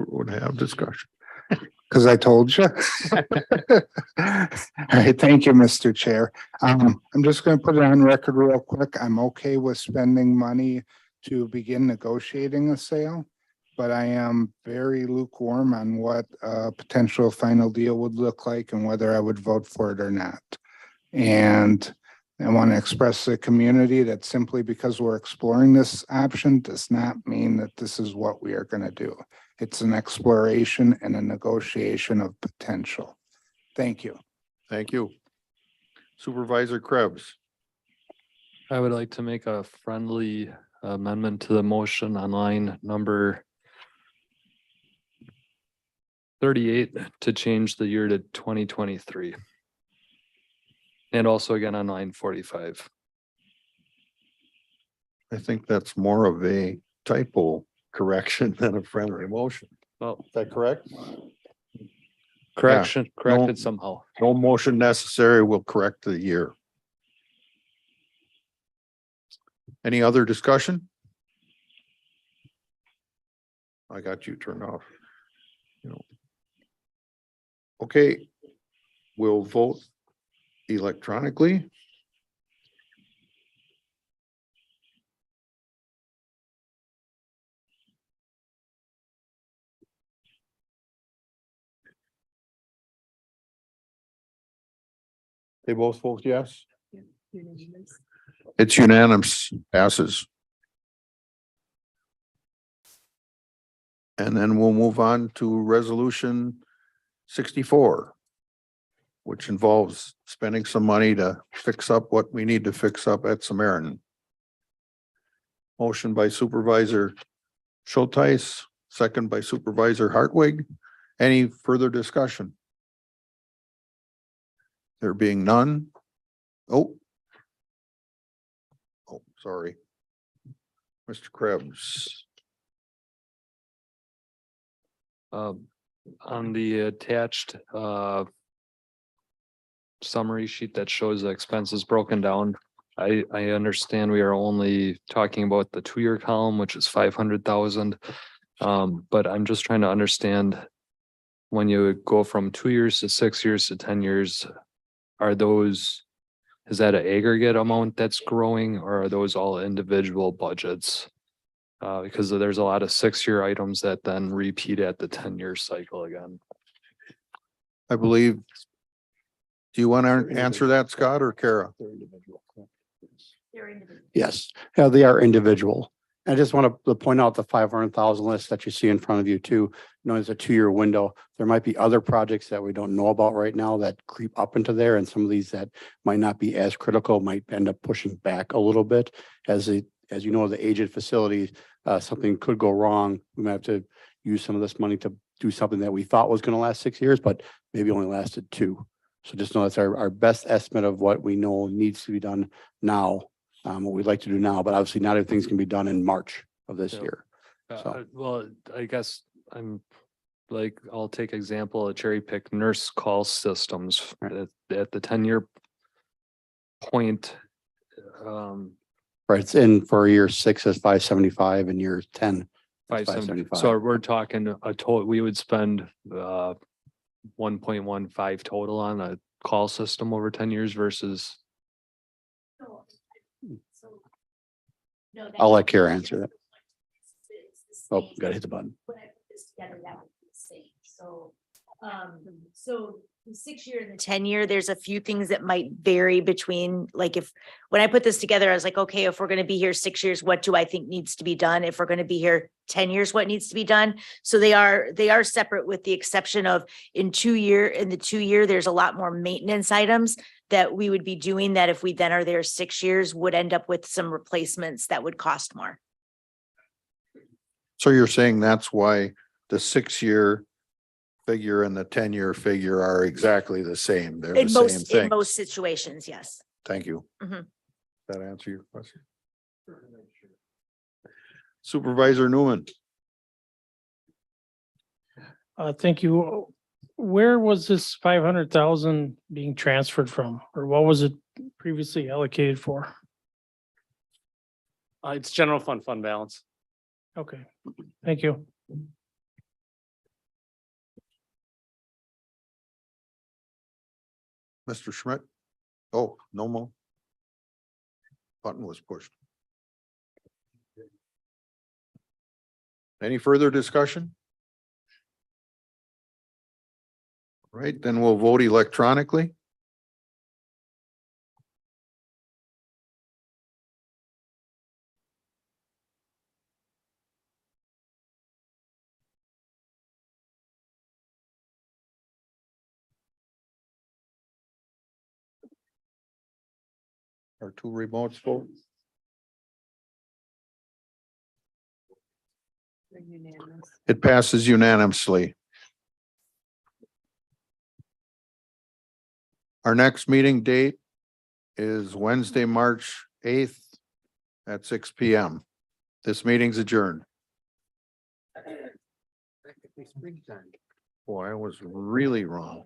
would have discussion. Because I told you. All right, thank you, Mr. Chair. I'm just gonna put it on record real quick. I'm okay with spending money to begin negotiating a sale. But I am very lukewarm on what a potential final deal would look like and whether I would vote for it or not. And I want to express to the community that simply because we're exploring this option does not mean that this is what we are going to do. It's an exploration and a negotiation of potential. Thank you. Thank you. Supervisor Krebs. I would like to make a friendly amendment to the motion on line number 38 to change the year to 2023. And also again on line 45. I think that's more of a typo correction than a friendly motion. Well, Is that correct? corrected somehow. No motion necessary. We'll correct the year. Any other discussion? I got you turned off. You know. Okay, we'll vote electronically. They both vote yes? It's unanimous, passes. And then we'll move on to resolution 64, which involves spending some money to fix up what we need to fix up at Samaritan. Motion by Supervisor Schultheis, second by Supervisor Hartwig. Any further discussion? There being none. Oh, sorry. Mr. Krebs. On the attached summary sheet that shows the expenses broken down, I understand we are only talking about the 2-year column, which is 500,000. But I'm just trying to understand when you go from 2 years to 6 years to 10 years, is that an aggregate amount that's growing, or are those all individual budgets? Because there's a lot of 6-year items that then repeat at the 10-year cycle again. I believe. Do you want to answer that, Scott or Kara? Yes, yeah, they are individual. I just want to point out the 500,000 list that you see in front of you too. You know, it's a 2-year window. There might be other projects that we don't know about right now that creep up into there, and some of these that might not be as critical might end up pushing back a little bit. As you know, the aged facilities, something could go wrong. We might have to use some of this money to do something that we thought was going to last 6 years, but maybe only lasted 2. So just know that's our best estimate of what we know needs to be done now. What we'd like to do now, but obviously not everything's can be done in March of this Yeah. year. So. Well, I guess I'll take example of cherry pick nurse call systems Right. at the 10-year point. Right, it's in for year 6 is 575 and year 10. 575. So we're talking a total, we would spend 1.15 total on a call system over 10 years versus. I'll let Kara answer that. Oh, gotta hit the button. When I put this together, that would be the same. So the 6-year and the 10-year, there's a few things that might vary between, like, when I put this together, I was like, okay, if we're going to be here 6 years, what do I think needs to be done? If we're going to be here 10 years, what needs to be done? So they are separate, with the exception of in the 2-year, there's a lot more maintenance items that we would be doing that if we then are there 6 years would end up with some replacements that would cost more. So you're saying that's why the 6-year figure and the 10-year figure are exactly the same. They're the In same thing. most situations, yes. Thank you. Mhm. That answer your question? Supervisor Newman. Thank you. Where was this 500,000 being transferred from, or what was it previously allocated for? It's general fund balance. Okay, thank you. Mr. Schmidt? Oh, no more. Button was pushed. Any further discussion? Right, then we'll vote electronically. Our two remotes vote. It passes unanimously. Our next meeting date is Wednesday, March 8th at 6 p.m. This meeting's adjourned. Boy, I was really wrong.